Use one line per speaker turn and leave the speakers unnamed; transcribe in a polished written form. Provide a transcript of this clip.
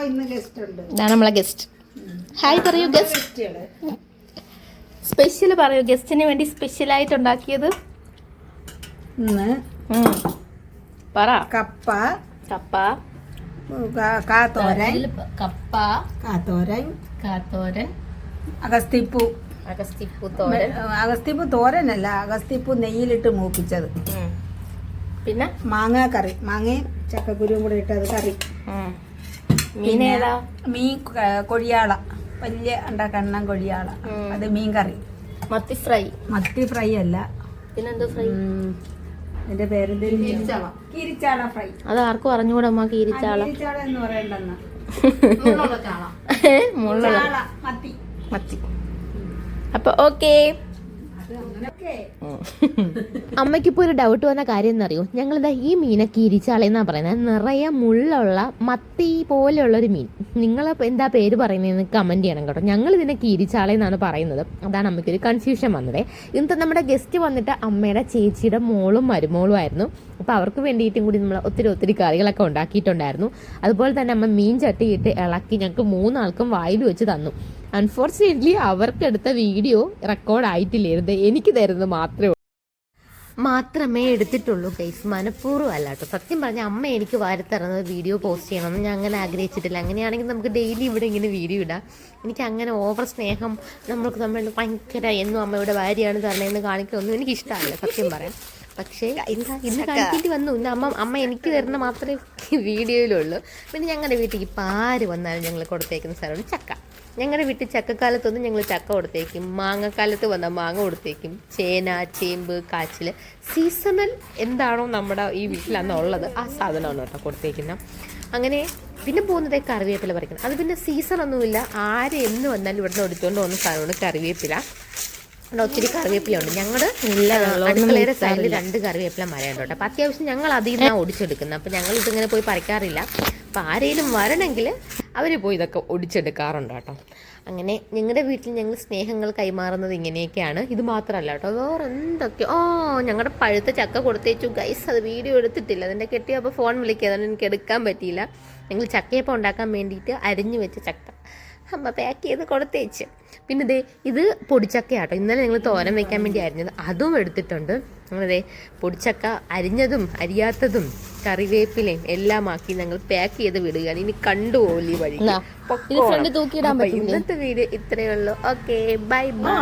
ഇതാണ് നമ്മളെ guest. Hi പറയൂ ഗസ്റ്റ്. സ്പെഷ്യൽ പറയൂ, ഗസ്റ്റിന് വേണ്ടി സ്പെഷ്യലായിട്ട് ഉണ്ടാക്കിയത് പറ.
കപ്പ
കാത്തോരൻ,
അഗസ്തിപ്പൂ
തോരൻ.
അഗസ്തിപ്പൂ തോരനല്ല, അഗസ്തിപ്പൂ നെയ്യിലിട്ട് മൂപ്പിച്ചത്.
പിന്നെ
മാങ്ങ കറി, മാങ്ങയും ചക്കക്കുരുവും കൂടെ ഇട്ടത് കറി.
മീനേതാ?
മീൻ കൊഴിയാള, വലിയ കണ്ണൻ കൊഴിയാള, അത് മീൻ കറി. മത്തി ഫ്രൈ അല്ല,
പിന്നെന്തോ ഫ്രൈ?
എന്റെ പേരെന്ത്? കീരിച്ചാള ഫ്രൈ.
അത് ആർക്കും അറിഞ്ഞുകൂടെ അമ്മ? കീരിച്ചാള
എന്ന് പറയണ്ടെന്ന മത്തി.
അപ്പൊ ഓക്കേ. അമ്മയ്ക്കിപ്പോൾ ഒരു ഡൗട്ട് വന്ന കാര്യം എന്നറിയോ? ഞങ്ങളിതാ ഈ മീനെ കീരിച്ചാളെന്നാ പറയുന്നത്. നിറയെ മുള്ളുള്ള മത്തി പോലെയുള്ളൊരു മീൻ. നിങ്ങൾ എന്താ പേര് പറയുന്നതെന്ന് കമൻറ്റ് ചെയ്യണം കേട്ടോ. ഞങ്ങൾ ഇതിനെ കീരിച്ചാളെന്നാണ് പറയുന്നത്. അതാണ് അമ്മയ്ക്കൊരു കൺഫ്യൂഷൻ വന്നത്. ഇന്നത്തെ നമ്മുടെ ഗസ്റ്റ് വന്നിട്ട് അമ്മയുടെ ചേച്ചിയുടെ മോളും മരുമോളും ആയിരുന്നു. അപ്പോൾ അവർക്ക് വേണ്ടിയിട്ടും കൂടി നമ്മൾ ഒത്തിരി കറികളൊക്കെ ഉണ്ടാക്കിയിട്ടുണ്ടായിരുന്നു. അതുപോലെ തന്നെ അമ്മ മീൻ ചട്ടിയിട്ട് ഇളക്കി ഞങ്ങൾക്ക് 3 ആൾക്കും വായിൽ വെച്ച് തന്നു. അൺഫോർച്ചുനേറ്റ്ലി അവർക്കെടുത്ത വീഡിയോ റെക്കോർഡായിട്ടില്ലായിരുന്നു. എനിക്ക് തരുന്നത് മാത്രമേ എടുത്തിട്ടുള്ളൂ ഗൈസ്. മനഃപൂർവ്വം അല്ല കേട്ടോ. സത്യം പറഞ്ഞാൽ അമ്മ എനിക്ക് വാരിത്തരുന്നത് വീഡിയോ പോസ്റ്റ് ചെയ്യണമെന്ന് ഞാൻ അങ്ങനെ ആഗ്രഹിച്ചിട്ടില്ല. അങ്ങനെയാണെങ്കിൽ നമുക്ക് ഡെയിലി ഇവിടെ ഇങ്ങനെ വീഡിയോ ഇടാം. എനിക്ക് അങ്ങനെ ഓവർ സ്നേഹം നമ്മൾ ഭയങ്കര എന്നും അമ്മയുടെ ഭാര്യയാണ് തരണേന്ന് കാണിക്കുന്നൊന്നും എനിക്കിഷ്ടമല്ല സത്യം പറയാം. പക്ഷേ ഇന്ന് കാണിക്കേണ്ടി വന്നു. ഇന്ന് അമ്മ എനിക്ക് തരുന്ന മാത്രമേ വീഡിയോയിലുള്ളൂ. പിന്നെ ഞങ്ങളുടെ വീട്ടിൽ ഇപ്പം ആര് വന്നാലും ഞങ്ങൾ കൊടുത്തേക്കുന്ന സ്ഥലമാണ് ചക്ക. ഞങ്ങളുടെ വീട്ടിൽ ചക്കക്കാലത്തൊന്നും ഞങ്ങൾ ചക്ക കൊടുത്തേക്കും, മാങ്ങക്കാലത്ത് വന്നാൽ മാങ്ങ കൊടുത്തേക്കും, ചേന, ചേമ്പ്, കാച്ചിൽ, സീസണൽ എന്താണോ നമ്മുടെ ഈ വീട്ടിലന്നുള്ളത് ആ സാധനമാണ് കേട്ടോ കൊടുത്തേക്കുന്നത്. അങ്ങനെ പിന്നെ പോകുന്നത് കറിവേപ്പില പറിക്കണം. അത് പിന്നെ സീസണൊന്നുമില്ല, ആര് എന്ന് വന്നാലും ഇവിടുന്ന് എടുത്തുകൊണ്ട് പോകുന്ന സാധനമാണ് കറിവേപ്പില. അവിടെ ഒത്തിരി കറിവേപ്പിലുണ്ട്. ഞങ്ങളുടെ അടുക്കളയുടെ സൈഡിൽ 2 കറിവേപ്പില മരമുണ്ട് കേട്ടോ. അപ്പം അത്യാവശ്യം ഞങ്ങൾ അതിൽ നിന്നാണ് ഒടിച്ചെടുക്കുന്നത്. അപ്പം ഞങ്ങൾ ഇതിങ്ങനെ പോയി പറിക്കാറില്ല. അപ്പം ആരെങ്കിലും വരണമെങ്കിൽ അവർ പോയി ഇതൊക്കെ ഒടിച്ചെടുക്കാറുണ്ട് കേട്ടോ. അങ്ങനെ ഞങ്ങളുടെ വീട്ടിൽ ഞങ്ങൾ സ്നേഹങ്ങൾ കൈമാറുന്നത് ഇങ്ങനെയൊക്കെയാണ്. ഇത് മാത്രമല്ല കേട്ടോ, വേറെ എന്തൊക്കെയോ. ഞങ്ങളുടെ പഴുത്ത ചക്ക കൊടുത്തേച്ചു ഗൈസ്. അത് വീഡിയോ എടുത്തിട്ടില്ല. അതിൻ്റെ കെട്ടിയപ്പോൾ ഫോൺ വിളിക്കുക, അതുകൊണ്ട് എനിക്ക് എടുക്കാൻ പറ്റിയില്ല. ഞങ്ങൾ ചക്കയപ്പം ഉണ്ടാക്കാൻ വേണ്ടിയിട്ട് അരിഞ്ഞു വെച്ച ചക്ക അമ്മ പാക്ക് ചെയ്ത് കൊടുത്തേച്ച്. പിന്നെ ഇത് പൊടിച്ചക്ക ആട്ടോ. ഇന്നലെ ഞങ്ങൾ തോരൻ വയ്ക്കാൻ വേണ്ടി അരിഞ്ഞത്, അതും എടുത്തിട്ടുണ്ട്. അങ്ങനെ പൊടിച്ചക്ക അരിഞ്ഞതും അരിയാത്തതും കറിവേപ്പിലയും എല്ലാം ആക്കി ഞങ്ങൾ പാക്ക് ചെയ്ത് വിടുകയാണ്. ഇനി കണ്ടുപോലി വഴി ഇന്നത്തെ വീഡിയോ ഇത്രയേ ഉള്ളൂ. Okay, bye bye.